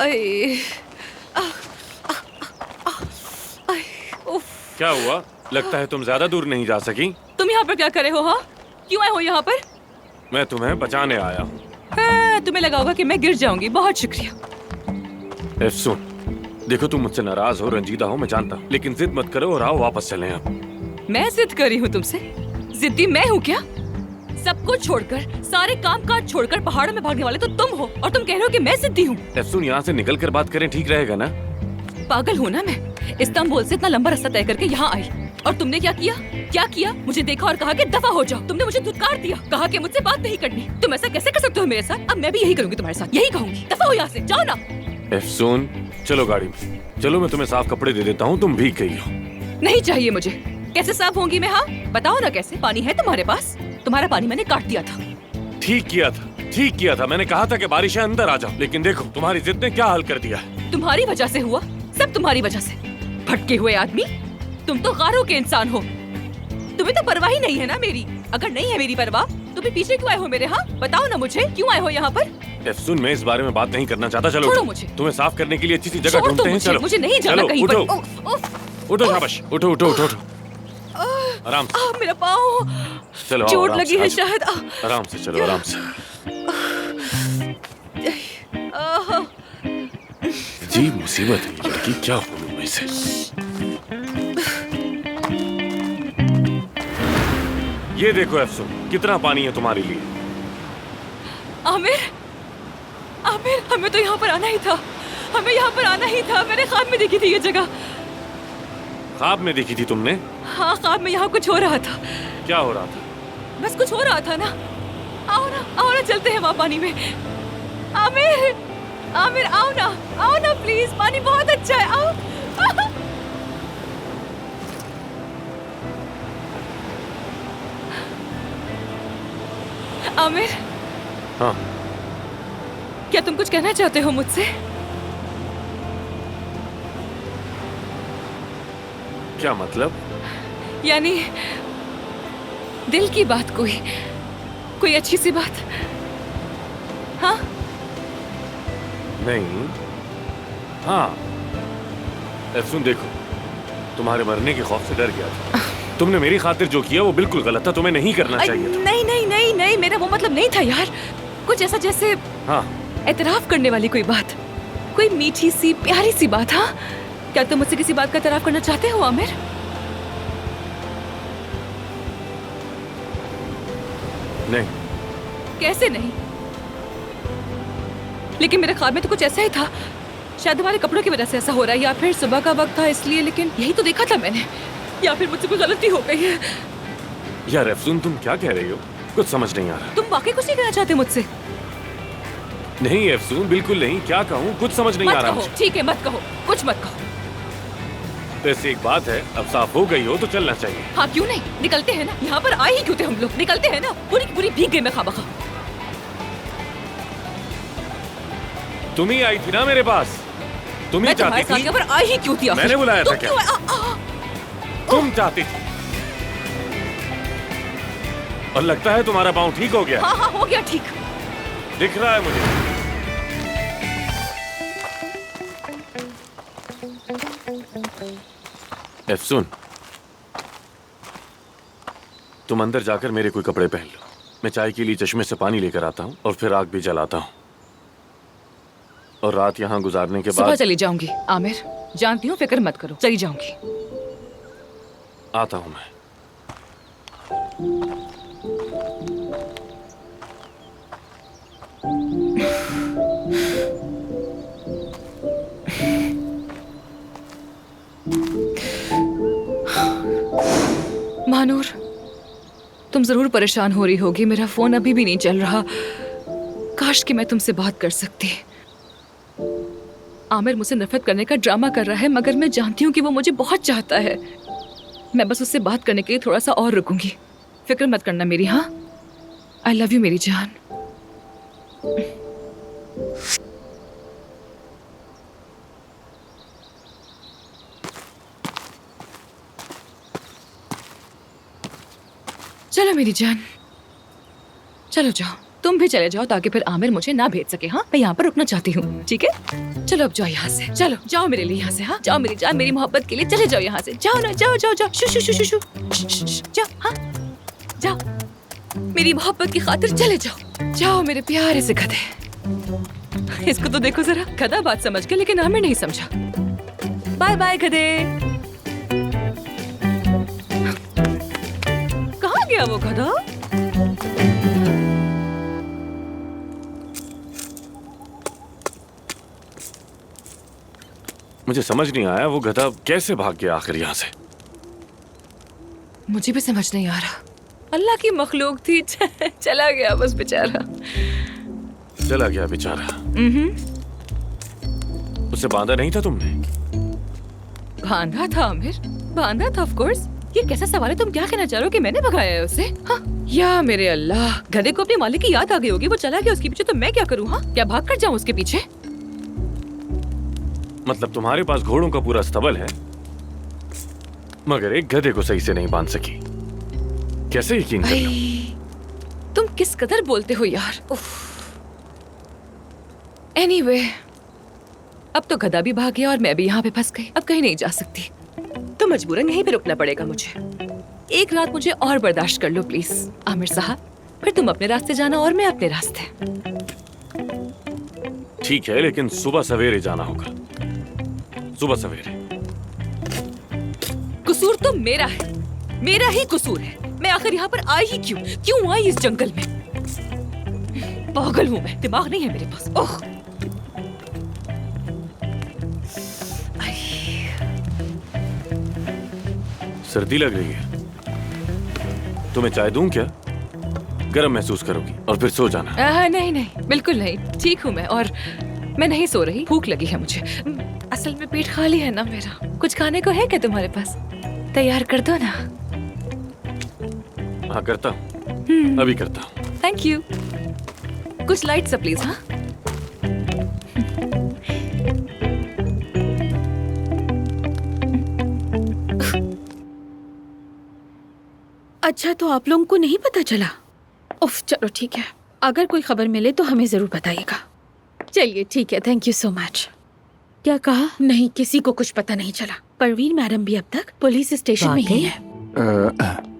अय, उफ। क्या हुआ? लगता है तुम ज्यादा दूर नहीं जा सकी। तुम यहाँ पर क्या करे हो? हाँ, क्यों आए हो यहाँ पर? मैं तुम्हें बचाने आया हूँ। हाँ, तुम्हें लगा होगा कि मैं गिर जाऊंगी। बहुत शुक्रिया। सुन, देखो तुम मुझसे नाराज हो, रंजीदा हो, मैं जानता हूँ, लेकिन जिद मत करो और आओ वापस चलें अब। मैं जिद करी हूँ तुमसे? जिद्दी मैं हूँ क्या? सब कुछ छोड़कर, सारे काम काज छोड़कर पहाड़ों में भागने वाले तो तुम हो, और तुम कह रहे हो कि मैं जिद्दी हूँ। सुन, यहाँ से निकल कर बात करें, ठीक रहेगा ना? पागल हूँ ना मैं? इस्तांबुल से इतना लंबा रास्ता तय करके यहाँ आई, और तुमने क्या किया? क्या किया? मुझे देखा और कहा कि दफा हो जाओ। तुमने मुझे धुतकार दिया, कहा कि मुझसे बात नहीं करनी। तुम ऐसा कैसे कर सकते हो मेरे साथ? अब मैं भी यही करूंगी तुम्हारे साथ, यही कहूंगी। दफा हो यहाँ से, जाओ ना। सुन, चलो गाड़ी में चलो, मैं तुम्हें साफ कपड़े दे देता हूँ, तुम भीग गई हो। नहीं चाहिए मुझे। कैसे साफ होंगी मैं? हाँ बताओ ना कैसे? पानी है तुम्हारे पास? तुम्हारा पानी मैंने काट दिया था। ठीक किया था, ठीक किया था। मैंने कहा था कि बारिश है, अंदर आ जाओ, लेकिन देखो तुम्हारी जिद ने क्या हाल कर दिया है। तुम्हारी वजह से हुआ, सब तुम्हारी वजह से। भटके हुए आदमी, तुम तो गारों के इंसान हो। तुम्हें तो परवाह ही नहीं है ना मेरी। अगर नहीं है मेरी परवाह तो भी पीछे क्यों आए हो मेरे? हाँ बताओ ना मुझे, क्यों आए हो यहाँ पर? सुन, मैं इस बारे में बात नहीं करना चाहता। चलो छोड़ो मुझे। तुम्हें साफ करने के लिए अच्छी सी जगह ढूंढते हैं। चलो मुझे नहीं जाना कहीं पर। उठो शाबाश, उठो उठो उठो उठो, आराम से। मेरा पाँव, चलो चोट लगी है शायद। आराम से चलो, आराम से। जी मुसीबत है ये लड़की, क्या बोलूं मैं इसे। ये देखो अफसुन, कितना पानी है तुम्हारे लिए। आमिर, आमिर, हमें तो यहाँ पर आना ही था। हमें यहाँ पर आना ही था। मैंने ख्वाब में देखी थी ये जगह। ख्वाब में देखी थी तुमने? हाँ, ख्वाब में यहाँ कुछ हो रहा था। क्या हो रहा था? बस कुछ हो रहा था ना। आओ ना चलते हैं वहाँ पानी में। आमिर, आमिर आओ ना प्लीज। पानी बहुत अच्छा है, आओ। आमिर। हाँ। क्या तुम कुछ कहना चाहते हो मुझसे? क्या मतलब? यानी दिल की बात, कोई अच्छी सी बात? हाँ? नहीं। हाँ, सुन देखो, तुम्हारे मरने के खौफ से डर गया था। तुमने मेरी खातिर जो किया वो बिल्कुल गलत था, तुम्हें नहीं करना चाहिए था। नहीं, मेरा वो मतलब नहीं था यार। कुछ ऐसा जैसे हाँ, एतराफ करने वाली कोई बात, कोई मीठी सी प्यारी सी बात। हाँ, क्या तुम मुझसे किसी बात का एतराफ करना चाहते हो आमिर? नहीं। कैसे नहीं? लेकिन मेरे ख्वाब में तो कुछ ऐसा ही था। शायद हमारे कपड़ों की वजह से ऐसा हो रहा है, या फिर सुबह का वक्त था इसलिए, लेकिन यही तो देखा था मैंने। या फिर मुझसे कोई गलती हो गई है। यार अफसून, तुम क्या कह रही हो? कुछ समझ नहीं आ रहा। तुम वाकई कुछ नहीं कहना चाहते मुझसे? नहीं अफसून, बिल्कुल नहीं। क्या कहूँ, कुछ समझ नहीं आ रहा मुझे। ठीक है, मत कहो, कुछ मत कहो। वैसे एक बात है, अब साफ हो गई हो तो चलना चाहिए। हाँ क्यों नहीं, निकलते हैं ना। यहाँ पर आए ही क्यों थे हम लोग? निकलते हैं ना। पूरी की पूरी भीग गई मैं खाबखा। तुम ही आई थी ना मेरे पास, तुम ही चाहती थी। पर आई ही क्यों थी? मैंने बुलाया था क्या? तुम चाहती थी। और लगता है तुम्हारा पाँव ठीक हो गया। हाँ हो गया ठीक, दिख रहा है मुझे। सुन, तुम अंदर जाकर मेरे कोई कपड़े पहन लो। मैं चाय के लिए चश्मे से पानी लेकर आता हूँ और फिर आग भी जलाता हूँ, और रात यहाँ गुजारने के बाद सुबह चली जाऊंगी आमिर। जानती हूँ, फिक्र मत करो, चली जाऊंगी। आता हूँ मैं। महानूर, तुम जरूर परेशान हो रही होगी। मेरा फोन अभी भी नहीं चल रहा। काश कि मैं तुमसे बात कर सकती। आमिर मुझसे नफरत करने का ड्रामा कर रहा है, मगर मैं जानती हूँ कि वो मुझे बहुत चाहता है। मैं बस उससे बात करने के लिए थोड़ा सा और रुकूंगी। फिक्र मत करना मेरी। हाँ, आई लव यू मेरी जान। चलो मेरी जान, चलो जाओ। तुम भी चले जाओ ताकि फिर आमिर मुझे ना भेज सके। हाँ, मैं यहाँ पर रुकना चाहती हूँ, ठीक है? चलो अब जाओ यहाँ से, चलो जाओ मेरे लिए यहाँ से। हाँ जाओ मेरी जान, मेरी मोहब्बत के लिए चले जाओ यहाँ से। जाओ ना, जाओ जाओ जाओ, शु शु शु शु शु, जाओ। हाँ जाओ, मेरी मोहब्बत की खातिर चले जाओ। जाओ मेरे प्यारे से गधे। इसको तो देखो जरा, गधा बात समझ गया लेकिन आमिर नहीं समझा। बाय बाय गधे। कहाँ गया वो गधा? मुझे समझ नहीं आया वो गधा कैसे भाग गया आखिर यहाँ से। मुझे भी समझ नहीं आ रहा। अल्लाह की मखलूक थी, चला गया बस बेचारा। चला गया बेचारा। उसे बांधा नहीं था तुमने? बांधा था आमिर, बांधा था ऑफ कोर्स। ये कैसा सवाल है? तुम क्या कहना चाह रहे हो कि मैंने भगाया है उसे? हाँ? या मेरे अल्लाह, गधे को अपने मालिक की याद आ गई होगी, वो चला गया उसके पीछे, तो मैं क्या करूँ? हाँ, क्या भाग कर जाऊँ उसके पीछे? मतलब तुम्हारे पास घोड़ों का पूरा स्तबल है मगर एक गधे को सही से नहीं बांध सकी। कैसे यकीन कर लूं? तुम किस कदर बोलते हो यार। एनीवे, अब तो गधा भी भाग गया और मैं भी यहाँ पे फंस गई। अब कहीं नहीं जा सकती, तो मजबूरन यहीं पे रुकना पड़ेगा मुझे। एक रात मुझे और बर्दाश्त कर लो प्लीज आमिर साहब, फिर तुम अपने रास्ते जाना और मैं अपने रास्ते। ठीक है, लेकिन सुबह सवेरे जाना होगा, सुबह सवेरे। कसूर तो मेरा है, मेरा ही कसूर है। मैं आखिर यहाँ पर आई ही क्यों आई इस जंगल में? पागल हूँ मैं, दिमाग नहीं है मेरे पास। ओह, सर्दी लग रही है, तुम्हें चाय दूं क्या? गर्म महसूस करोगी और फिर सो जाना। नहीं, बिल्कुल नहीं, ठीक हूँ मैं। और मैं नहीं सो रही, भूख लगी है मुझे। असल में पेट खाली है ना मेरा। कुछ खाने को है क्या तुम्हारे पास? तैयार कर दो ना। हाँ करता हूँ, अभी करता हूँ। Thank you. कुछ लाइट सा प्लीज। हाँ, अच्छा, तो आप लोगों को नहीं पता चला? उफ, चलो ठीक है, अगर कोई खबर मिले तो हमें जरूर बताइएगा। चलिए ठीक है, थैंक यू सो मच। क्या कहा? नहीं, किसी को कुछ पता नहीं चला। परवीन मैडम भी अब तक पुलिस स्टेशन में ही है।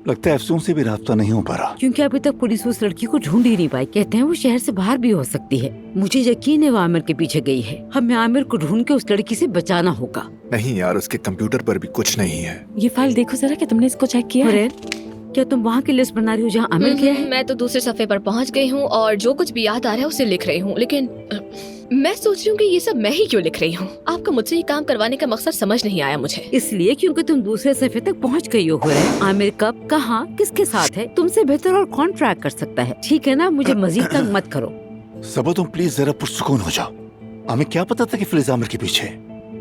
लगता है अफसों से भी राब्ता नहीं हो पा रहा, क्योंकि अभी तक पुलिस उस लड़की को ढूंढ ही नहीं पाई। कहते हैं वो शहर से बाहर भी हो सकती है। मुझे यकीन है वो आमिर के पीछे गई है। हमें आमिर को ढूंढ के उस लड़की से बचाना होगा। नहीं यार, उसके कंप्यूटर पर भी कुछ नहीं है। ये फाइल देखो जरा, क्या तुमने इसको चेक किया है? क्या तुम वहाँ की लिस्ट बना रही हो जहाँ आमिर गया है? मैं तो दूसरे सफे पर पहुँच गई हूँ और जो कुछ भी याद आ रहा है उसे लिख रही हूँ, लेकिन मैं सोच रही हूँ कि ये सब मैं ही क्यों लिख रही हूँ। आपका मुझसे ये काम करवाने का मकसद समझ नहीं आया मुझे। इसलिए क्योंकि तुम दूसरे सफे तक पहुँच गई हो। आमिर कब, कहाँ, किसके साथ है, तुमसे बेहतर और कौन ट्रैक कर सकता है? ठीक है ना, मुझे मजीद तंग मत करो। सबा तुम प्लीज जरा पुरसुकून हो जाओ। हमें क्या पता था कि फिलिज आमिर के पीछे।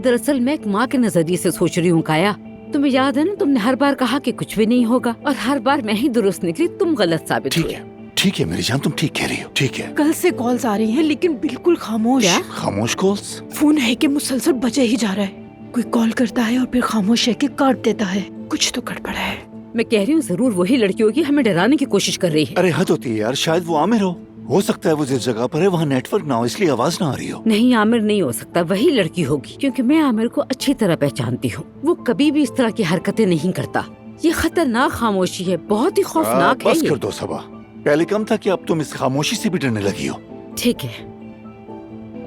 दरअसल मैं एक माँ के नजरिए से सोच रही हूँ काया। तुम्हें याद है ना, तुमने हर बार कहा कि कुछ भी नहीं होगा और हर बार मैं ही दुरुस्त निकली, तुम गलत साबित हुए। ठीक है मेरी जान, तुम ठीक कह रही हो। ठीक है, कल से कॉल्स आ रही हैं लेकिन बिल्कुल खामोश। क्या? खामोश कॉल्स? फोन है कि मुसलसल बजे ही जा रहा है। कोई कॉल करता है और फिर खामोश है कि काट देता है। कुछ तो गड़बड़ है। मैं कह रही हूँ जरूर वही लड़की होगी, हमें डराने की कोशिश कर रही है। अरे हद होती है यार, शायद वो आमिर हो सकता है वो जिस जगह पर है वहाँ नेटवर्क ना हो, इसलिए आवाज ना आ रही हो। नहीं, आमिर नहीं हो सकता, वही लड़की होगी, क्योंकि मैं आमिर को अच्छी तरह पहचानती हूँ। वो कभी भी इस तरह की हरकतें नहीं करता। ये खतरनाक खामोशी है, बहुत ही खौफनाक है बस ये। कर दो सबा, पहले कम था कि अब तुम इस खामोशी से भी डरने लगी हो। ठीक है।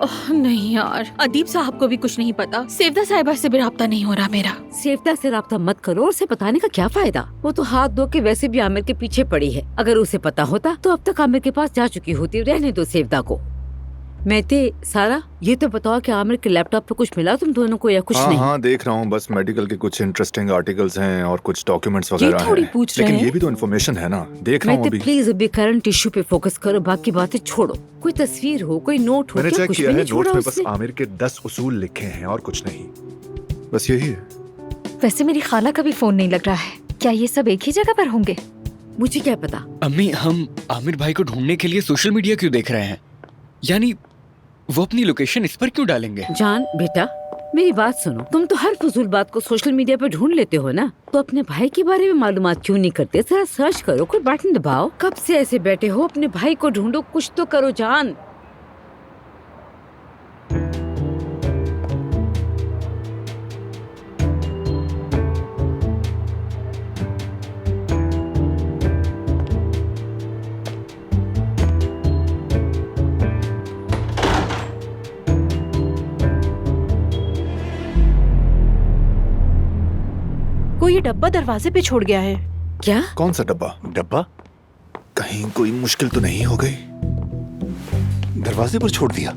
ओह नहीं यार, अदीब साहब को भी कुछ नहीं पता। सेवदा साहिबा से भी राब्ता नहीं हो रहा मेरा। सेवदा से राब्ता मत करो, और उसे बताने का क्या फायदा? वो तो हाथ धो के वैसे भी आमिर के पीछे पड़ी है। अगर उसे पता होता तो अब तक आमिर के पास जा चुकी होती। रहने दो सेवदा को। मैते, सारा, ये तो बताओ कि आमिर के लैपटॉप पे कुछ मिला तुम दोनों को या कुछ नहीं? हाँ देख रहा हूँ, बस मेडिकल के कुछ इंटरेस्टिंग आर्टिकल्स हैं और कुछ डॉक्यूमेंट्स वगैरह थोड़ी हैं। पूछ रहे लेकिन हैं। ये भी तो इन्फॉर्मेशन है ना, देख रहा हूँ मैते अभी। प्लीज अभी करंट इशू पे फोकस करो, बाकी बातें छोड़ो। कोई तस्वीर हो, कोई नोट हो, मैंने क्या चेक कुछ किया भी है, नहीं छोड़ा नोट्स में बस उसने? आमिर के 10 उसूल लिखे हैं और कुछ नहीं, बस यही है। वैसे मेरी खाला का भी फोन नहीं लग रहा है। क्या ये सब एक ही जगह पर होंगे? मुझे क्या पता। अम्मी, हम आमिर भाई को ढूंढने के लिए सोशल मीडिया क्यों देख रहे हैं? यानी वो अपनी लोकेशन इस पर क्यों डालेंगे? जान बेटा, मेरी बात सुनो, तुम तो हर फजूल बात को सोशल मीडिया पर ढूंढ लेते हो ना, तो अपने भाई के बारे में मालूमात क्यों नहीं करते? जरा सर्च करो, कोई बटन दबाओ। कब से ऐसे बैठे हो? अपने भाई को ढूंढो, कुछ तो करो जान। कोई ये डब्बा दरवाजे पे छोड़ गया है। क्या? कौन सा डब्बा? डब्बा कहीं कोई मुश्किल तो नहीं हो गई? दरवाजे पर छोड़ दिया।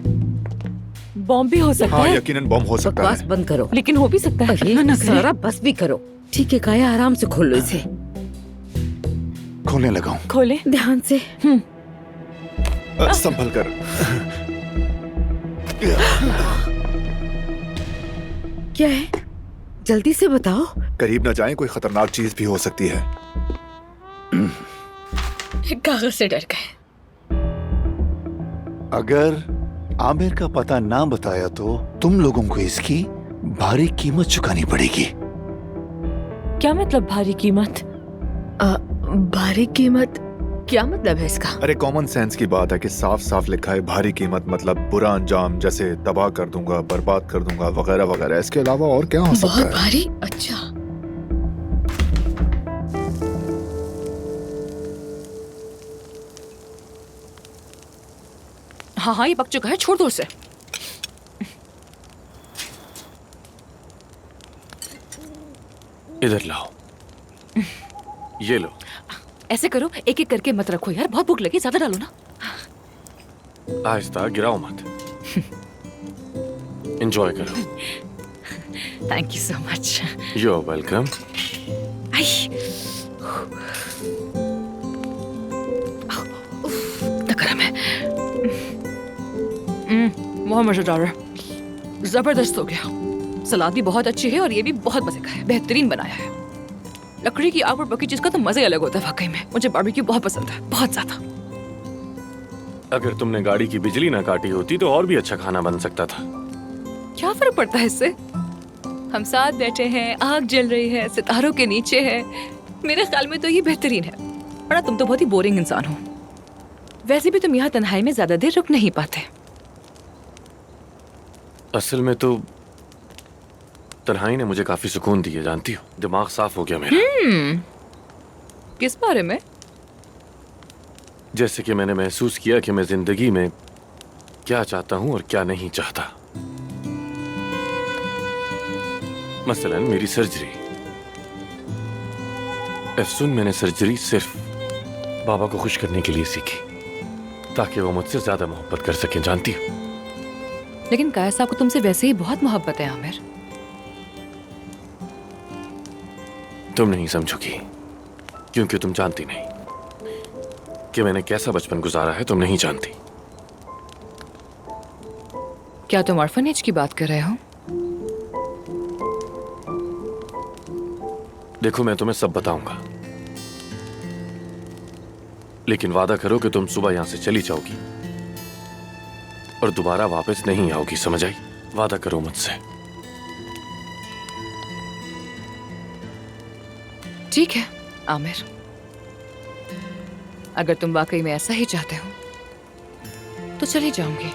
बॉम्ब भी हो सकता हाँ, है। यकीनन बम हो सकता बकवास है। बंद करो। लेकिन हो भी सकता है। अरे सारा बस भी करो। ठीक है काया, आराम से खोल लो इसे। खोलने लगा हूँ। खोले। ध्यान से। संभल कर। क्या है? जल्दी से बताओ। करीब न जाएं, कोई खतरनाक चीज भी हो सकती है। कागज से डर गए। अगर आमिर का पता ना बताया तो तुम लोगों को इसकी भारी कीमत चुकानी पड़ेगी। क्या मतलब भारी कीमत? भारी कीमत? क्या मतलब है इसका? अरे कॉमन सेंस की बात है कि साफ साफ लिखा है भारी कीमत मतलब बुरा अंजाम, जैसे तबाह कर दूंगा, बर्बाद कर दूंगा, वगैरह वगैरह। इसके अलावा और क्या हो सकता बहुत है? भारी? अच्छा। हाँ हाँ, ये पक चुका है, छोड़ दो उसे। इधर लाओ, ये लो। ऐसे करो, एक एक करके मत रखो यार, बहुत भूख लगी, ज्यादा डालो ना। आहिस्ता, गिराओ मत। एंजॉय करो। Thank you so much. You are welcome. गरम है। बहुत मजेदार है, जबरदस्त हो गया। सलाद भी बहुत अच्छी है और ये भी बहुत मजे का है, बेहतरीन बनाया है। लकड़ी की आग पर पकी चीज का तो मजा ही अलग होता है वाकई में। मुझे बारबेक्यू बहुत पसंद है, बहुत ज्यादा। अगर तुमने गाड़ी की बिजली ना काटी होती तो और भी अच्छा खाना बन सकता था। क्या फर्क पड़ता है इससे? हम साथ बैठे हैं, आग जल रही है, सितारों के नीचे है। मेरे ख्याल में तो ये बेहतरीन है। बड़ा तुम तो बहुत ही बोरिंग इंसान हो। वैसे भी तुम यहाँ तन्हाई में ज्यादा देर रुक नहीं पाते। असल में तो तन्हाई ने मुझे काफी सुकून दिया, जानती हो। दिमाग साफ हो गया मेरा। किस बारे में? जैसे कि मैंने महसूस किया कि मैं जिंदगी में क्या चाहता हूं और क्या नहीं चाहता। मसलन मेरी सर्जरी। अफसुन मैंने सर्जरी सिर्फ बाबा को खुश करने के लिए सीखी, ताकि वो मुझसे ज्यादा मोहब्बत कर सकें, जानती हो। लेकिन काया साहब को तुमसे वैसे ही बहुत मोहब्बत है आमिर। तुम नहीं समझोगी, क्योंकि तुम जानती नहीं कि मैंने कैसा बचपन गुजारा है। तुम नहीं जानती। क्या तुम ऑर्फनेज की बात कर रहे हो? देखो, मैं तुम्हें सब बताऊंगा, लेकिन वादा करो कि तुम सुबह यहां से चली जाओगी और दोबारा वापस नहीं आओगी, समझ आई? वादा करो मुझसे। ठीक है आमिर, अगर तुम वाकई में ऐसा ही चाहते हो तो चली जाऊंगी।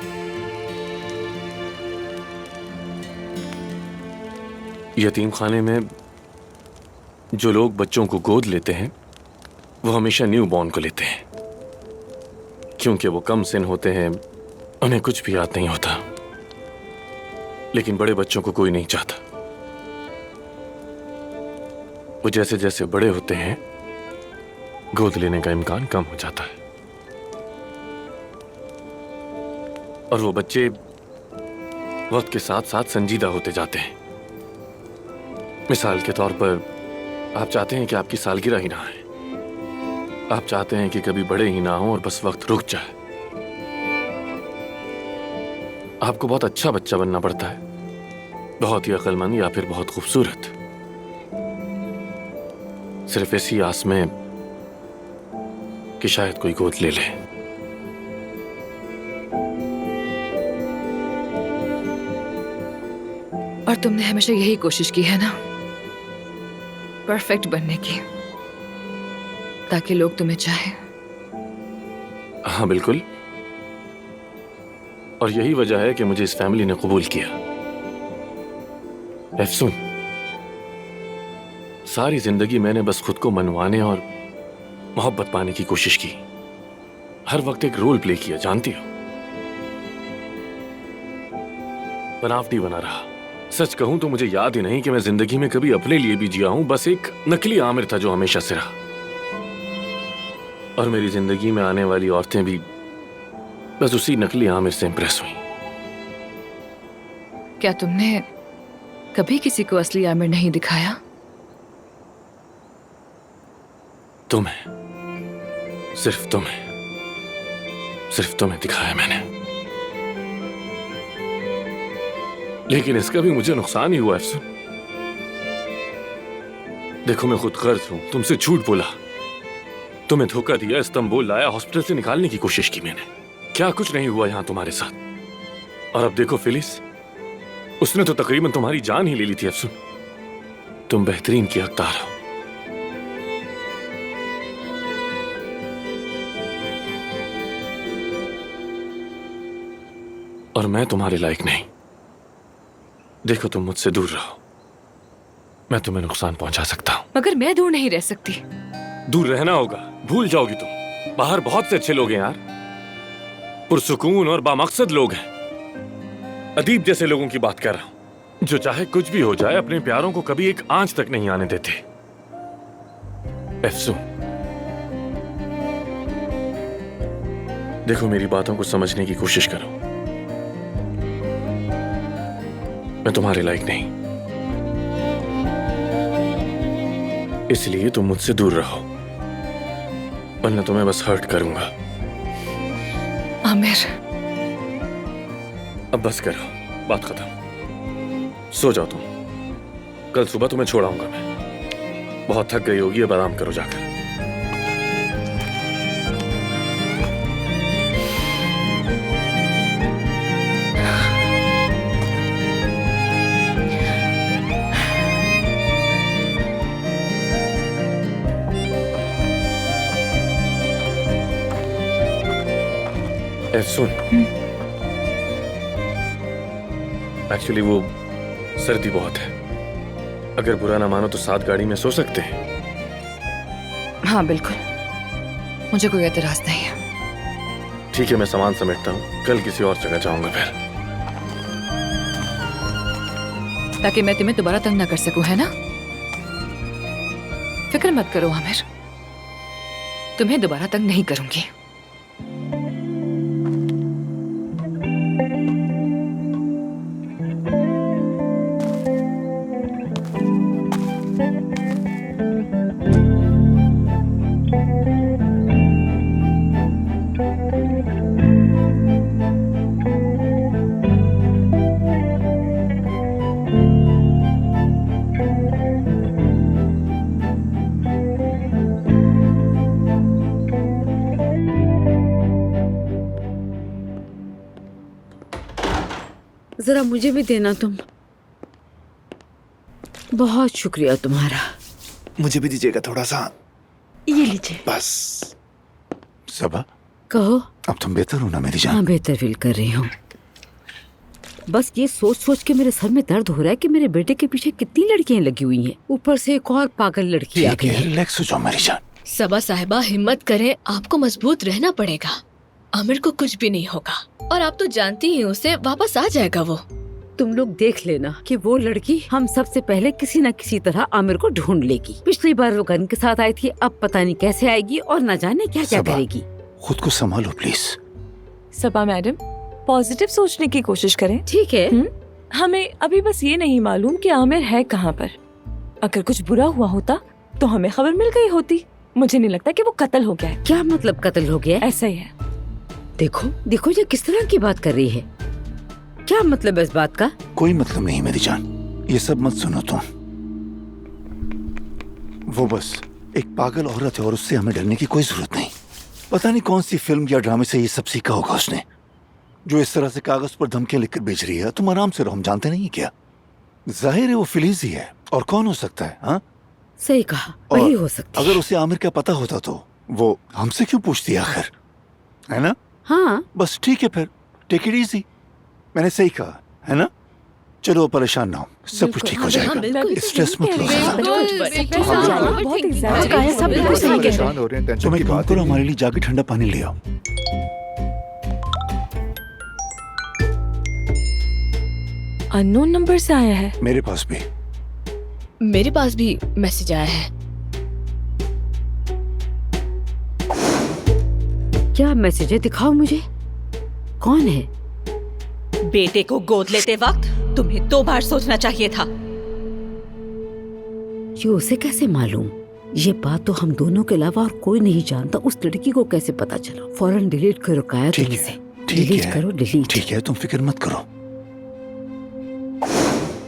यतीम खाने में जो लोग बच्चों को गोद लेते हैं वो हमेशा न्यू बॉर्न को लेते हैं, क्योंकि वो कम सिन होते हैं, उन्हें कुछ भी याद नहीं होता। लेकिन बड़े बच्चों को कोई नहीं चाहता। वो जैसे जैसे बड़े होते हैं गोद लेने का इम्कान कम हो जाता है, और वो बच्चे वक्त के साथ साथ संजीदा होते जाते हैं। मिसाल के तौर पर, आप चाहते हैं कि आपकी सालगिरह ही ना आए, आप चाहते हैं कि कभी बड़े ही ना हो और बस वक्त रुक जाए। आपको बहुत अच्छा बच्चा बनना पड़ता है, बहुत ही अक्लमंद या फिर बहुत खूबसूरत, सिर्फ इसी आस में कि शायद कोई गोद ले ले। और तुमने हमेशा यही कोशिश की है ना, परफेक्ट बनने की, ताकि लोग तुम्हें चाहें। हाँ बिल्कुल, और यही वजह है कि मुझे इस फैमिली ने कबूल किया। एफसून, सारी जिंदगी मैंने बस खुद को मनवाने और मोहब्बत पाने की कोशिश की। हर वक्त एक रोल प्ले किया, जानती हो, बनावटी बना रहा। सच कहूं तो मुझे याद ही नहीं कि मैं जिंदगी में कभी अपने लिए भी जिया हूं। बस एक नकली आमिर था जो हमेशा से रहा, और मेरी जिंदगी में आने वाली औरतें भी बस उसी नकली आमिर से इंप्रेस हुई। क्या तुमने कभी किसी को असली आमिर नहीं दिखाया? तुम्हें, सिर्फ तुम्हें दिखाया मैंने। लेकिन इसका भी मुझे नुकसान ही हुआ अफसर। देखो, मैं खुद गर्ज हूं, तुमसे झूठ बोला, तुम्हें धोखा दिया, इस्तांबुल लाया, हॉस्पिटल से निकालने की कोशिश की मैंने। क्या कुछ नहीं हुआ यहां तुम्हारे साथ। और अब देखो फिलिस, उसने तो तकरीबन तुम्हारी जान ही ले ली थी अफसर। तुम बेहतरीन की हकदार हो। और मैं तुम्हारे लायक नहीं। देखो, तुम मुझसे दूर रहो, मैं तुम्हें नुकसान पहुंचा सकता हूं। मगर मैं दूर नहीं रह सकती। दूर रहना होगा, भूल जाओगी तुम। बाहर बहुत से अच्छे लोग हैं यार, पुरसुकून और बामकसद लोग हैं। अदीब जैसे लोगों की बात कर रहा हूं, जो चाहे कुछ भी हो जाए, अपने प्यारों को कभी एक आंच तक नहीं आने देते। एफसून, देखो, मेरी बातों को समझने की कोशिश करो। मैं तुम्हारे लायक नहीं, इसलिए तुम मुझसे दूर रहो, वरना तुम्हें बस हर्ट करूंगा। आमिर, अब बस करो, बात खत्म। सो जाओ तुम, कल सुबह तुम्हें छोड़ाऊंगा मैं। बहुत थक गई होगी, अब आराम करो जाकर। सुन, एक्चुअली वो सर्दी बहुत है, अगर बुरा ना मानो तो साथ गाड़ी में सो सकते हैं। हाँ बिल्कुल, मुझे कोई एतराज नहीं है। ठीक है, मैं सामान समेटता हूँ, कल किसी और जगह जाऊंगा फिर, ताकि मैं तुम्हें दोबारा तंग ना कर सकूं, है ना? फिक्र मत करो आमिर, तुम्हें दोबारा तंग नहीं करूंगी। जरा मुझे भी देना तुम। बहुत शुक्रिया तुम्हारा। मुझे भी दीजिएगा थोड़ा सा। ये लीजिए। बस। सबा, कहो। अब तुम बेहतर हो ना मेरी जान? हाँ, बेहतर फील कर रही हूँ। बस ये सोच सोच के मेरे सर में दर्द हो रहा है कि मेरे बेटे के पीछे कितनी लड़कियां लगी हुई हैं। ऊपर से एक और पागल लड़की आ गई है। रिलैक्स हो जाओ मेरी जान। सबा साहिबा, हिम्मत करें, आपको मजबूत रहना पड़ेगा। आमिर को कुछ भी नहीं होगा, और आप तो जानती ही उसे, वापस आ जाएगा वो। तुम लोग देख लेना कि वो लड़की हम सबसे पहले किसी न किसी तरह आमिर को ढूंढ लेगी। पिछली बार वो गन के साथ आई थी, अब पता नहीं कैसे आएगी और न जाने क्या क्या करेगी। खुद को संभालो प्लीज। सबा मैडम, पॉजिटिव सोचने की कोशिश करें। ठीक है। हमें अभी बस ये नहीं मालूम कि आमिर है कहाँ पर। अगर कुछ बुरा हुआ होता तो हमें खबर मिल गई होती। मुझे नहीं लगता कि वो कत्ल हो गया है। क्या मतलब कत्ल हो गया? ऐसा ही है। देखो देखो, ये किस तरह की बात कर रही है। क्या मतलब है इस बात का? कोई मतलब नहीं मेरी जान, ये सब मत सुनो तुम। वो बस एक पागल औरत है और उससे हमें डरने की कोई जरूरत नहीं। पता नहीं कौन सी फिल्म या ड्रामे से ये सब सीखा होगा उसने, जो इस तरह से कागज पर धमकियां लिखकर भेज रही है। तुम आराम से रहो, हम जानते नहीं क्या। जाहिर है वो फिलीज ही है, और कौन हो सकता है? हाँ, सही कहा, और वही हो सकती है। अगर उसे आमिर का पता होता तो वो हमसे क्यों पूछती आखिर, है ना? हाँ, बस ठीक है फिर, टेक इट इजी। मैंने सही कहा है ना? चलो परेशान ना हो, सब कुछ ठीक हो जाएगा, स्ट्रेस मत लो। परेशान हो रहे हैं, टेंशन तुम की एक काम बात करो, ही हमारे लिए जाके ठंडा पानी ले आओ। अननोन नंबर से आया है। मेरे पास भी। मेरे पास भी मैसेज आया है। क्या मैसेज है? दिखाओ मुझे, कौन है? बेटे को गोद लेते वक्त तुम्हें 2 बार सोचना चाहिए था। ये उसे कैसे मालूम? ये बात तो हम दोनों के अलावा और कोई नहीं जानता। उस लड़की को कैसे पता चला? फौरन डिलीट करो काया, ठीक तुम है, इसे ठीक डिलीट है, करो, डिलीट। ठीक है, तुम फिक्र मत करो।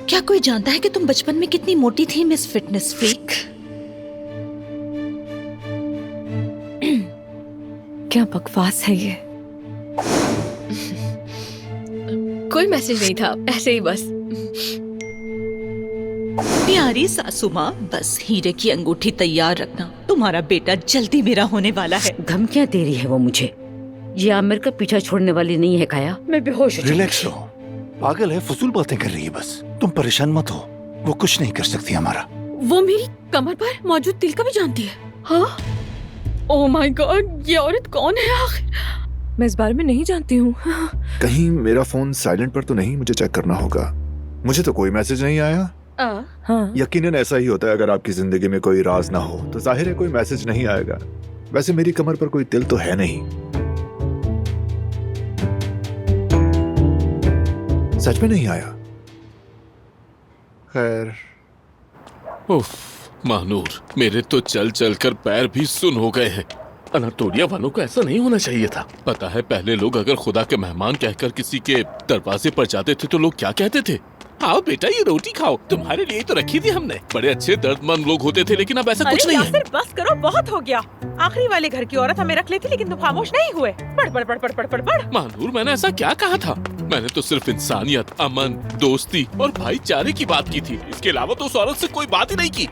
क्या कोई जानता है कि तुम बचपन में कितनी मोटी थी मिस फिटनेस फ्रीक? क्या बकवास है ये? कोई मैसेज नहीं था, ऐसे ही बस। प्यारी सासू माँ, बस हीरे की अंगूठी तैयार रखना, तुम्हारा बेटा जल्दी मेरा होने वाला है। धमकियां दे रही है वो मुझे। ये आमिर का पीछा छोड़ने वाली नहीं है काया। मैं बेहोश हो जाऊंगी। रिलैक्स रहो, पागल है, फजूल बातें कर रही है बस। तुम परेशान मत हो, वो कुछ नहीं कर सकती हमारा। वो मेरी कमर पर मौजूद तिल का भी जानती है? हाँ? ओह माय गॉड, ये औरत कौन है आखिर? मैं इस बारे में नहीं जानती हूँ। कहीं मेरा फोन साइलेंट पर तो नहीं, मुझे चेक करना होगा। मुझे तो कोई मैसेज नहीं आया। हाँ, यकीनन ऐसा ही होता है, अगर आपकी जिंदगी में कोई राज ना हो तो जाहिर है कोई मैसेज नहीं आएगा। वैसे मेरी कमर पर कोई तिल तो है नहीं। सच में नहीं आया। खैर, उफ, महानूर, मेरे तो चल चल कर पैर भी सुन हो गए हैं। अनातोलिया वालों को ऐसा नहीं होना चाहिए था। पता है पहले लोग अगर खुदा के मेहमान कहकर किसी के दरवाजे पर जाते थे तो लोग क्या कहते थे? आओ बेटा, ये रोटी खाओ, तुम्हारे लिए तो रखी थी हमने। बड़े अच्छे दर्दमंद लोग होते थे, लेकिन अब ऐसा कुछ नहीं है। बस करो, बहुत हो गया। आखिरी वाले घर की औरत हमें रख लेती, लेकिन तुम खामोश नहीं हुए। पढ़ पढ़ पढ़ पढ़ पढ़ पढ़ पढ़। महानूर, मैंने ऐसा क्या कहा था? मैंने तो सिर्फ इंसानियत, अमन, दोस्ती और भाईचारे की बात की थी। इसके अलावा तो उस औरत से कोई बात ही नहीं की।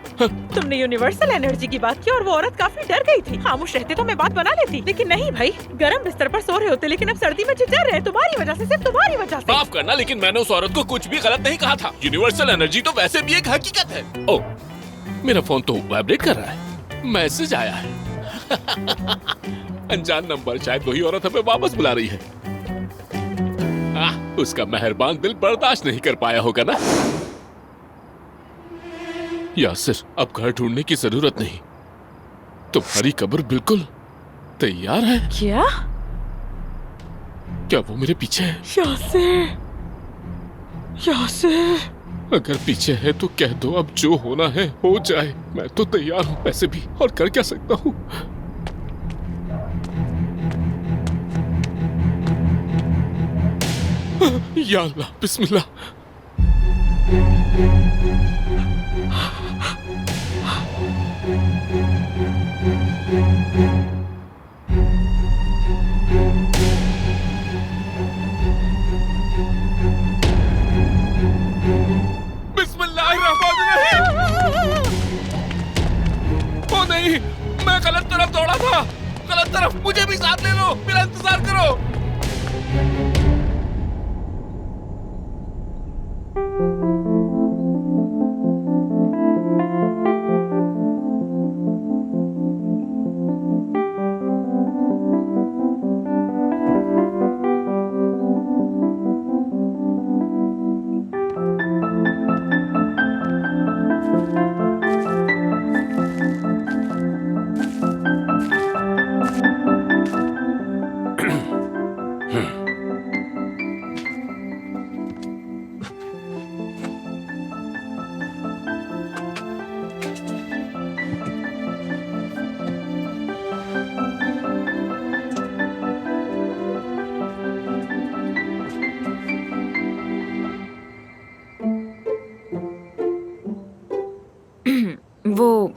तुमने यूनिवर्सल एनर्जी की बात की और वो औरत काफी डर गई थी। खामोश रहते तो मैं बात बना लेती, लेकिन नहीं भाई, गर्म बिस्तर पर सो रहे होते, लेकिन अब सर्दी में चिल्ला रहे तुम्हारी वजह से, सिर्फ तुम्हारी वजह से। माफ करना, लेकिन मैंने उस औरत को कुछ भी गलत नहीं कहा था। यूनिवर्सल एनर्जी तो वैसे भी एक हकीकत है। ओह, मेरा फोन तो वाइब्रेट कर रहा है। मैसेज आया है। अनजान नंबर, शायद वही औरत हमें वापस बुला रही है। उसका मेहरबान दिल बर्दाश्त नहीं कर पाया होगा ना। यासिर, अब घर ढूंढने की जरूरत नहीं, तुम्हारी कब्र बिल्कुल तैयार है। क्या? क्या वो मेरे पीछे है? यासिर, यासिर। अगर पीछे है तो कह दो, अब जो होना है हो जाए। मैं तो तैयार हूँ वैसे भी, और कर क्या सकता हूँ। या अल्लाह, बिस्मिल्लाह। बिस्मिल्लाहिर्रहमानिर्रहीम। ओ नहीं, मैं गलत तरफ दौड़ा था। गलत तरफ, मुझे भी साथ ले लो, मेरा इंतजार करो। वो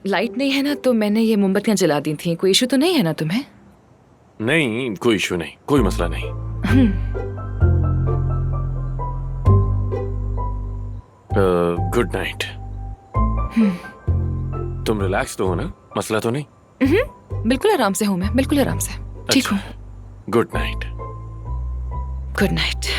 लाइट नहीं है ना, तो मैंने ये मोमबत्तियां जला दी थी। कोई इशू तो नहीं है ना तुम्हें? नहीं, कोई इशू नहीं, कोई मसला नहीं। Good night. तुम रिलैक्स तो हो ना, मसला तो नहीं? बिल्कुल आराम से हूँ मैं, बिल्कुल आराम से ठीक हूँ। Good night. Good night.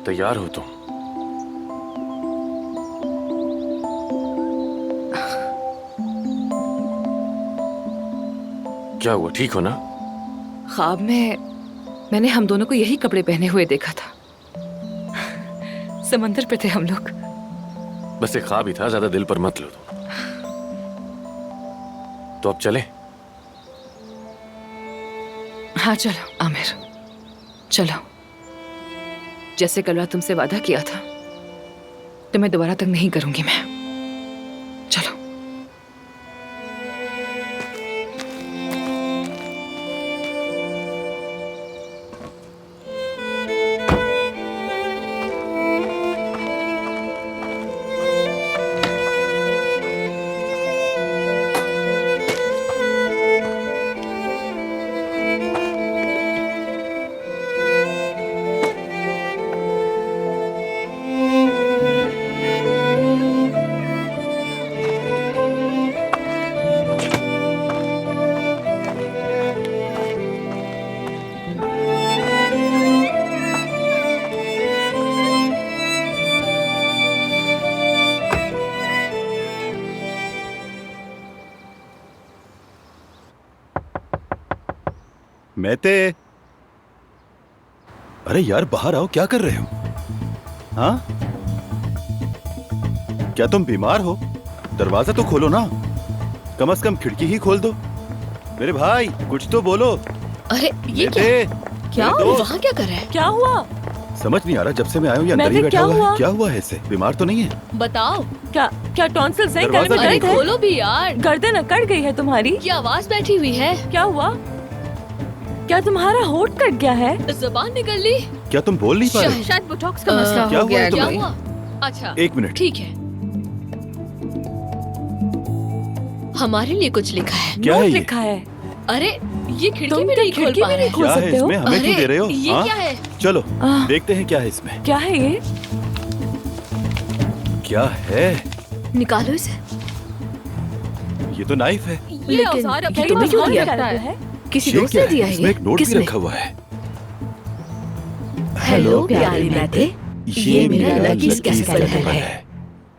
तैयार हो तुम? क्या हुआ, ठीक हो ना? ख्वाब में मैंने हम दोनों को यही कपड़े पहने हुए देखा था। समंदर पे थे हम लोग। बस एक ख्वाब ही था, ज्यादा दिल पर मत लो तुम। तो अब चले? हाँ चलो आमिर, चलो। जैसे कल रात तुमसे वादा किया था, तुम्हें दोबारा तक नहीं करूंगी मैं। चलो। मेहते, अरे यार बाहर आओ, क्या कर रहे हो? हाँ, क्या तुम बीमार हो? दरवाजा तो खोलो ना, कम से कम खिड़की ही खोल दो। मेरे भाई कुछ तो बोलो। अरे ये क्या वहाँ क्या कर रहा है? क्या हुआ? समझ नहीं आ रहा, जब से मैं आया हूँ ये अंदर ही बैठा हुआ है। क्या हुआ है इसे? बीमार तो नहीं है? बताओ। क्या टॉन्सिल्स है? गले में दर्द है? खोलो भी यार। गर्दन अकड़ गई है तुम्हारी? ये आवाज बैठी हुई है। क्या हुआ? क्या तुम्हारा होठ कट गया है? जुबान निकल ली? क्या तुम बोल नहीं पा रहे? शायद बोटॉक्स का मसला हो गया है। क्या हुआ? अच्छा एक मिनट, ठीक है। हमारे लिए कुछ लिखा है। क्या है ये? लिखा है? अरे ये खिड़की में नहीं खोल पा रहे। क्या है इसमें? हमें क्यों दे रहे हो? ये क्या है? चलो देखते हैं क्या है इसमें। क्या है ये? क्या है? निकालो इसे। ये तो नाइफ है। ये औजार अब तुम्हें क्यों दिया है? किसी दोस्त ने दिया है? इसमें एक नोट भी रखा हुआ है। हेलो प्यारी मेहते, ये मेरा लकी स्केल है।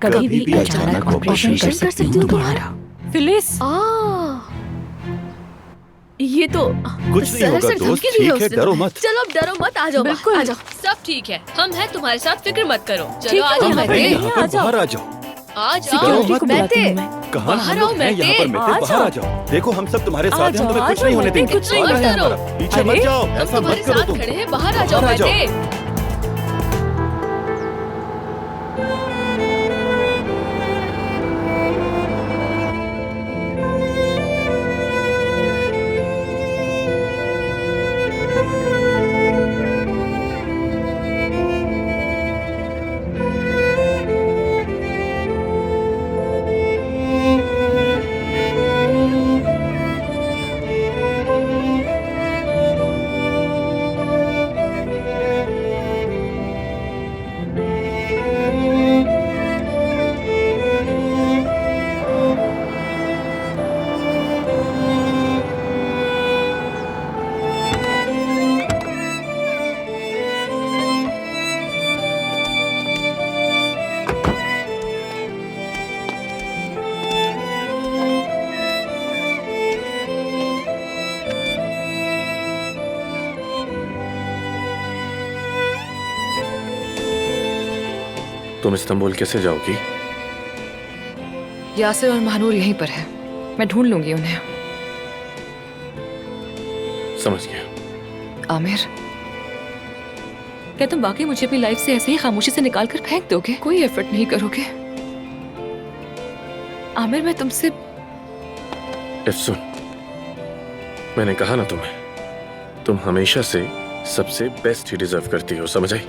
कभी भी अचानक ऑपरेशन कर सकती हूँ तुम्हारा। फिलिस, ये तो कुछ नहीं होगा दोस्त, ठीक है, डरो मत। चलो अब डरो मत, आ जाओ बिल्कुल आ जाओ। सब ठीक है, हम हैं तुम्हारे साथ, फिक्र मत करो। ठीक चलो है, आ जाओ यहाँ पर मेहते। नहीं है, आ जाओ। बाहर आ जाओ। आ सिक्योरिटी जाओ को बुलाती मेहते। हूँ मैं। कहाँ बाहर हम लोग आओ हैं? यहाँ पर मेहते। मेहते, बाहर आ जाओ। देखो हम सब तुम्हारे साथ हैं, हम तुम्हें कुछ नहीं होने देंगे। कुछ नहीं मत होगा डरो। पीछे मत जाओ, हम ऐसा तुम्हारे मत करो साथ तुम। खड़े हैं, बाहर आ जाओ बाहर आ जाओ। मेहते। तुम इस्तांबुल कैसे जाओगी? यासिर और महानूर यहीं पर है, मैं ढूंढ लूंगी उन्हें। समझ गया। आमिर, क्या तुम वाकई मुझे अपनी लाइफ से ऐसे ही खामोशी से निकाल कर फेंक दोगे? कोई एफर्ट नहीं करोगे? आमिर, मैं तुमसे सुन, मैंने कहा ना तुम्हें, तुम हमेशा से सबसे बेस्ट ही डिजर्व करती हो, समझ आई?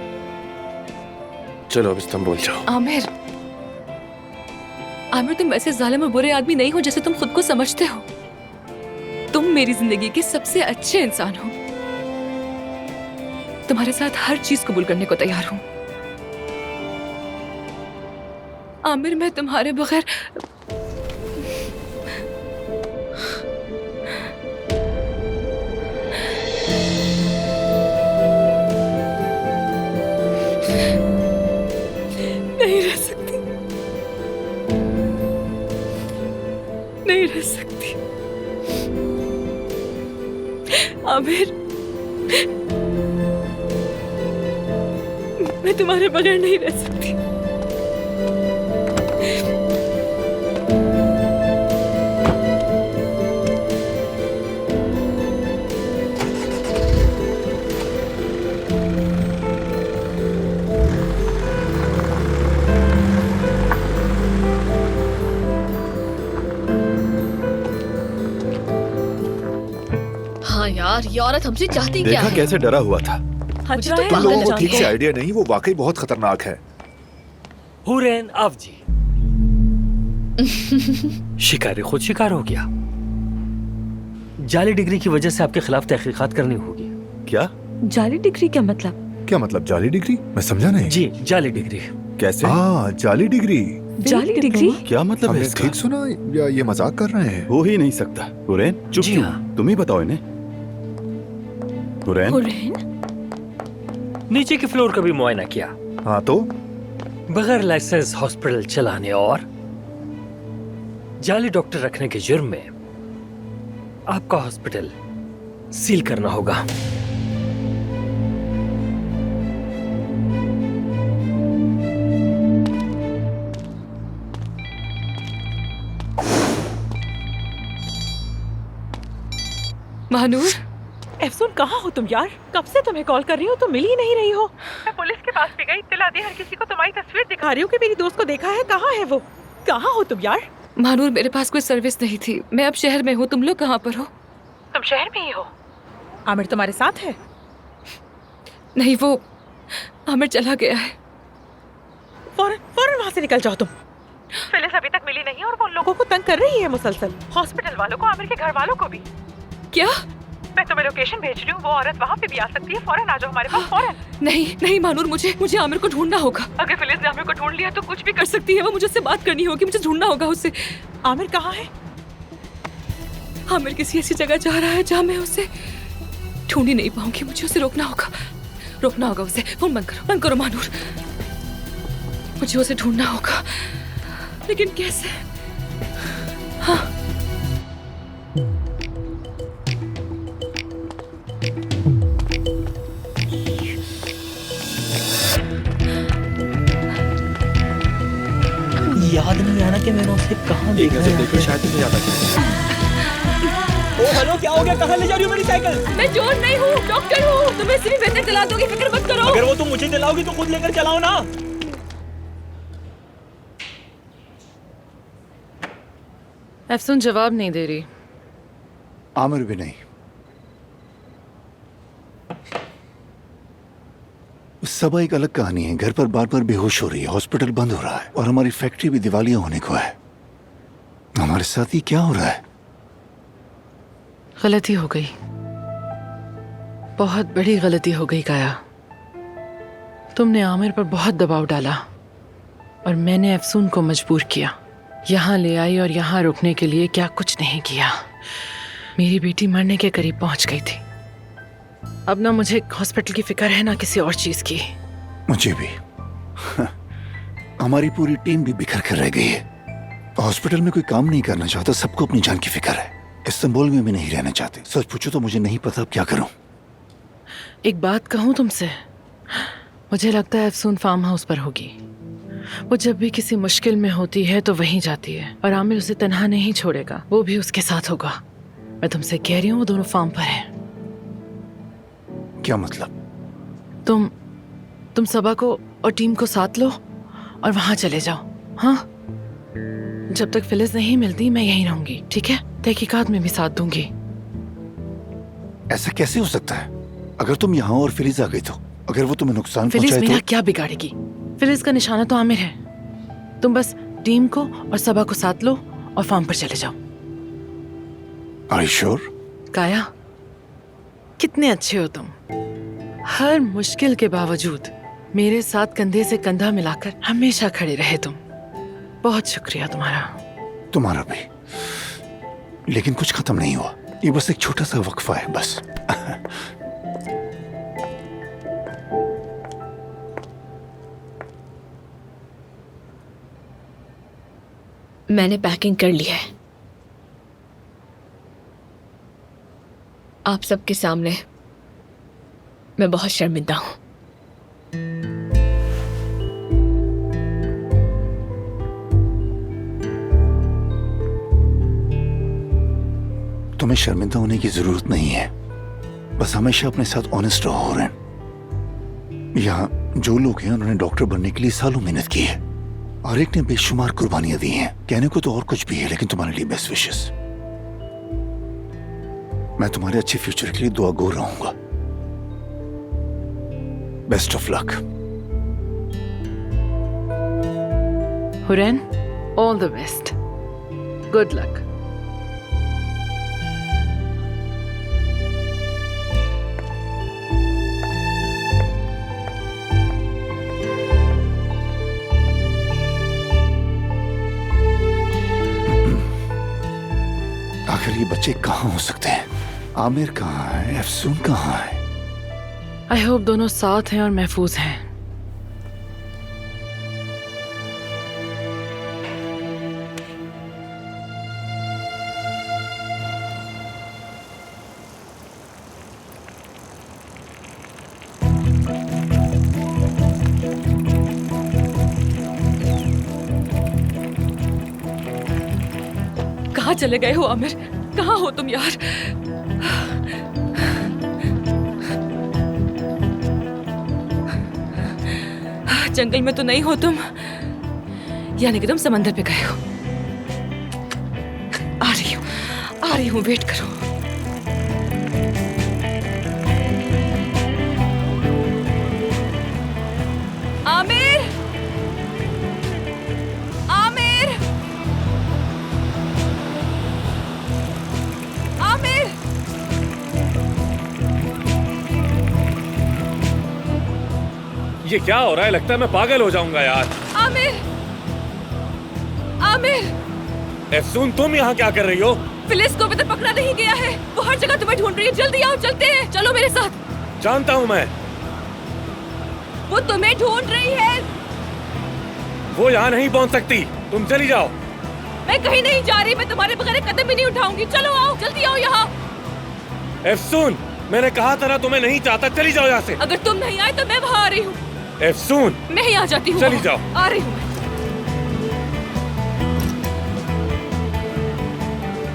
चलो अब इस्तांबुल जाओ। आमिर, आमिर, तुम वैसे जालिम और बुरे आदमी नहीं हो जैसे तुम खुद को समझते हो। तुम मेरी जिंदगी के सबसे अच्छे इंसान हो। तुम्हारे साथ हर चीज कबूल करने को तैयार हूं। आमिर, मैं तुम्हारे बगैर नहीं रह सकती, नहीं रह सकती। आमिर, मैं तुम्हारे बगैर नहीं रह सकती। हाँ यार, ये औरत हमसे चाहती क्या देखा है? कैसे डरा हुआ था। मुझे तो तुम पागल लोगों को लगती ठीक से है। आइडिया नहीं, वो वाकई बहुत खतरनाक है। हुरैन अफजी, शिकारी खुद शिकार हो गया। जाली डिग्री की वजह से आपके खिलाफ तहकीकात करनी होगी। क्या जाली डिग्री क्या मतलब? क्या मतलब जाली डिग्री? मैं समझा नहीं। जी, जाली डिग्री। कैसे? हाँ, जाली डिग्री। जाली डिग्री क्या मतलब है इसका? ठीक सुना या ये मजाक कर रहे हैं? हो ही नहीं सकता। हुरैन, चुप जी क्यों? हाँ। तुम ही बताओ इन्हें। हुरैन, नीचे के फ्लोर का भी मुआयना किया। हाँ तो बगैर लाइसेंस हॉस्पिटल चलाने और जाली डॉक्टर रखने के जुर्म में आपका हॉस्पिटल सील करना होगा। महानूर, एफसून, कहाँ हो तुम यार? कब से तुम्हें कॉल कर रही हूँ, तुम मिल ही नहीं रही हो। मैं पुलिस के पास भी गई, इत्तला दी, हर किसी को तुम्हारी तस्वीर दिखा रही हूँ कि मेरी दोस्त को देखा है। कहाँ है वो? कहाँ हो तुम यार? महानूर, मेरे पास कोई सर्विस नहीं थी। मैं अब शहर में हूँ। तुम लोग कहाँ पर हो? तुम शहर में ही हो? आमिर तुम्हारे साथ है? नहीं, वो आमिर चला गया है। फौरन वहाँ से निकल जाओ तुम। फिलिस अभी तक मिली नहीं और वो लोगों को तंग कर रही है मुसलसल। हॉस्पिटल वालों को, आमिर के घर वालों को भी। क्या? मैं तुम्हें लोकेशन भेज रही हूँ, वो औरत वहाँ पे भी आ सकती है। फौरन आ जाओ हमारे पास, फौरन। नहीं नहीं महानूर, मुझे आमिर को ढूंढना होगा। अगर फिलिस ने आमिर को ढूंढ लिया तो कुछ भी कर सकती है वो। मुझे उससे बात करनी होगी, मुझे ढूंढना होगा उसे। आमिर कहाँ है? आमिर किसी ऐसी जगह जा रहा है जहाँ मैं उसे ढूंढ ही नहीं पाऊंगी। मुझे उसे रोकना होगा उसे। फोन बंद करो महानूर। मुझे उसे ढूंढना होगा, लेकिन कैसे? हाँ, याद नहीं आ रहा कि मैंने उसे कहाँ एक नजर देखो, शायद तुम्हें याद आ जाए। ओ हेलो, क्या हो गया? कहाँ ले जा रही हो मेरी साइकिल? मैं चोर नहीं हूँ, डॉक्टर हूँ। तुम्हें इससे भी बेहतर दिला दोगी, फिक्र मत करो। अगर वो तुम मुझे दिलाओगी तो खुद लेकर चलाओ ना। एफसून जवाब नहीं दे रही। आमिर भी नहीं। सबा एक अलग कहानी है। घर पर बार बार बेहोश हो रही है, हॉस्पिटल बंद हो रहा है और हमारी फैक्ट्री भी दिवालिया होने को है। हमारे साथ ही क्या हो रहा है? गलती हो गई, बहुत बड़ी गलती हो गई काया। तुमने आमिर पर बहुत दबाव डाला और मैंने अफसून को मजबूर किया। यहाँ ले आई और यहाँ रुकने के लिए क्या कुछ नहीं किया। मेरी बेटी मरने के करीब पहुंच गई थी। अब ना मुझे हॉस्पिटल की फिक्र है ना किसी और चीज की। मुझे भी। हमारी पूरी टीम भी बिखर कर रह गई है। हॉस्पिटल में कोई काम नहीं करना चाहता, सबको अपनी जान की फिक्र है। इस्तांबुल में भी नहीं रहना चाहते। सच पूछो तो मुझे नहीं पता अब क्या करूं। एक बात कहूं तुमसे, मुझे लगता है अफसून फार्म हाउस पर होगी। वो जब भी किसी मुश्किल में होती है तो वहीं जाती है और आमिर उसे तन्हा नहीं छोड़ेगा, वो भी उसके साथ होगा। मैं तुमसे कह रही हूँ वो दोनों फार्म पर हैं। क्या मतलब? तुम सबा को और टीम को साथ लो और वहां चले जाओ। हाँ, जब तक फिलिस नहीं मिलती मैं यहीं रहूंगी, ठीक है? तहकीकात में भी साथ दूंगी। ऐसा कैसे हो सकता है? अगर तुम यहाँ और फिलिस आ गई तो अगर वो तुम्हें नुकसान फिलिस पहुंचाए मेरा तो क्या बिगाड़ेगी? फिलिस का निशाना तो आमिर है। तुम बस टीम को और सबा को साथ लो और फार्म पर चले जाओ। Are you sure? काया, कितने अच्छे हो तुम। हर मुश्किल के बावजूद मेरे साथ कंधे से कंधा मिलाकर हमेशा खड़े रहे तुम। बहुत शुक्रिया तुम्हारा भी। लेकिन कुछ खत्म नहीं हुआ, ये बस एक छोटा सा वक्फा है बस। मैंने पैकिंग कर ली है। आप सबके सामने मैं बहुत शर्मिंदा हूं। तुम्हें शर्मिंदा होने की जरूरत नहीं है, बस हमेशा अपने साथ ऑनेस्ट रहो। रैन, यहाँ जो लोग हैं उन्होंने डॉक्टर बनने के लिए सालों मेहनत की है और एक ने बेशुमार कुर्बानियां दी हैं। कहने को तो और कुछ भी है, लेकिन तुम्हारे लिए बेस्ट विशेस। मैं तुम्हारे अच्छे फ्यूचर के लिए दुआगो रहूंगा। Best of luck. Hurain, all the best, good luck. आखिर ये बच्चे कहाँ हो सकते हैं? आमिर कहाँ है? अफसून कहाँ है? आई होप दोनों साथ हैं और महफूज हैं। कहाँ चले गए हो आमिर? कहाँ हो तुम यार? जंगल में तो नहीं हो तुम, यानी कि तुम समंदर पे गए हो। आ रही हूँ, वेट करो। आमिर, आमिर, आमिर। ये क्या हो रहा है? लगता है मैं पागल हो जाऊंगा यार। आमिर, आमिर। अफसून, तुम यहाँ क्या कर रही हो? फिलिस को अभी तक पकड़ा नहीं गया है। वो हर जगह तुम्हें ढूंढ रही है। जल्दी आओ, चलते हैं। चलो मेरे साथ। जानता हूँ मैं। वो तुम्हें ढूंढ रही है। वो यहाँ नहीं पहुँच सकती। तुम चली जाओ। मैं कहीं नहीं जा रही। मैं तुम्हारे बगैर एक कदम भी नहीं उठाऊंगी। चलो आओ, जल्दी आओ यहाँ। अफसून, मैंने कहा था ना तुम्हें नहीं चाहता। चली जाओ यहाँ से। अगर तुम नहीं आए तो मैं वहाँ आ रही हूँ। अफसून, मैं ही आ जाती हूँ। चली जाओ। आ रही हूँ।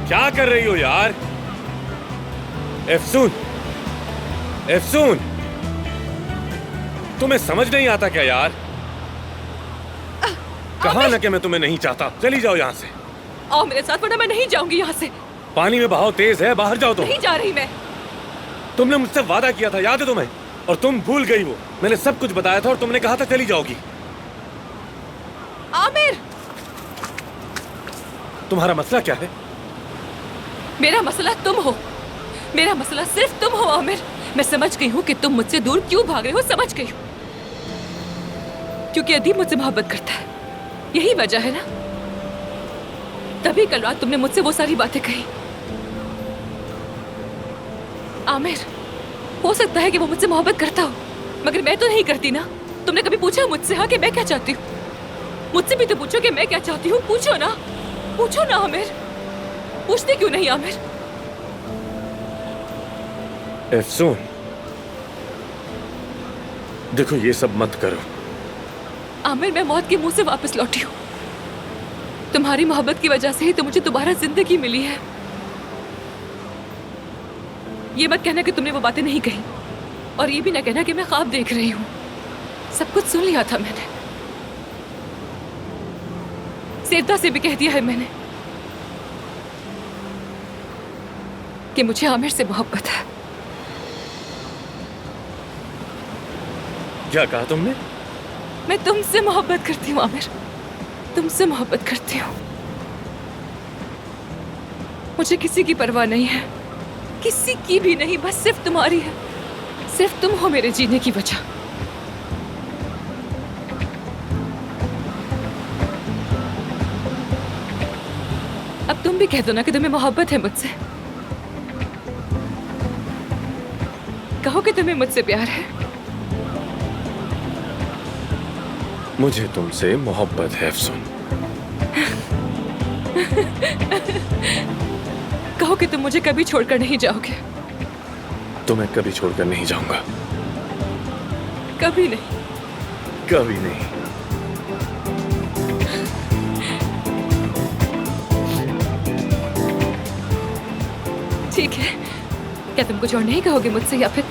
क्या कर रही हो यार? अफसून, अफसून, तुम्हें समझ नहीं आता क्या यार? कहा ना कि मैं तुम्हें नहीं चाहता। चली जाओ यहाँ से। आओ मेरे साथ, वरना मैं नहीं जाऊंगी यहाँ से। पानी में बहाव तेज है, बाहर जाओ। तुम नहीं जा रही मैं। तुमने मुझसे वादा किया था, याद है तुम्हें? और तुम भूल गई वो। मैंने सब कुछ बताया था और तुमने कहा था चली जाओगी। आमिर, तुम्हारा मसला क्या है? मेरा मसला तुम हो। मेरा मसला सिर्फ तुम हो आमिर। मैं समझ गई हूँ कि तुम मुझसे दूर क्यों भाग रहे हो। समझ गई हूँ, क्योंकि अदीब मुझसे मोहब्बत करता है। यही वजह है ना? तभी कल रात तुमने मुझसे वो सारी बातें कही। आमिर, हो सकता है कि वो मुझसे मोहब्बत करता हो, मगर मैं तो नहीं करती ना। तुमने कभी पूछा मुझसे हाँ कि मैं क्या चाहती हूँ? मुझसे भी तो पूछो कि मैं क्या चाहती हूँ। पूछो ना, पूछो ना आमिर। पूछते क्यों नहीं आमिर? अफसून, देखो ये सब मत करो। आमिर, मैं मौत के मुंह से वापस लौटी हूँ। तुम्हारी मोहब्बत की वजह से ही तो मुझे दोबारा जिंदगी मिली है। ये मत कहना कि तुमने वो बातें नहीं कही, और ये भी ना कहना कि मैं ख्वाब देख रही हूँ। सब कुछ सुन लिया था मैंने। सेवता से भी कह दिया है मैंने कि मुझे आमिर से मोहब्बत है। क्या कहा तुमने? मैं तुमसे मोहब्बत करती हूँ आमिर, तुमसे मोहब्बत करती हूँ। मुझे किसी की परवाह नहीं है, किसी की भी नहीं, बस सिर्फ तुम्हारी है। सिर्फ तुम हो मेरे जीने की वजह। अब तुम भी कह दो ना कि तुम्हें मोहब्बत है मुझसे। कहो कि तुम्हें मुझसे प्यार है। मुझे तुमसे मोहब्बत है अफसून। कहो कि तुम मुझे कभी छोड़कर नहीं जाओगे। तुम्हें कभी छोड़कर नहीं जाऊंगा। कभी नहीं। कभी नहीं। ठीक है, क्या तुम कुछ और नहीं कहोगे मुझसे, या फिर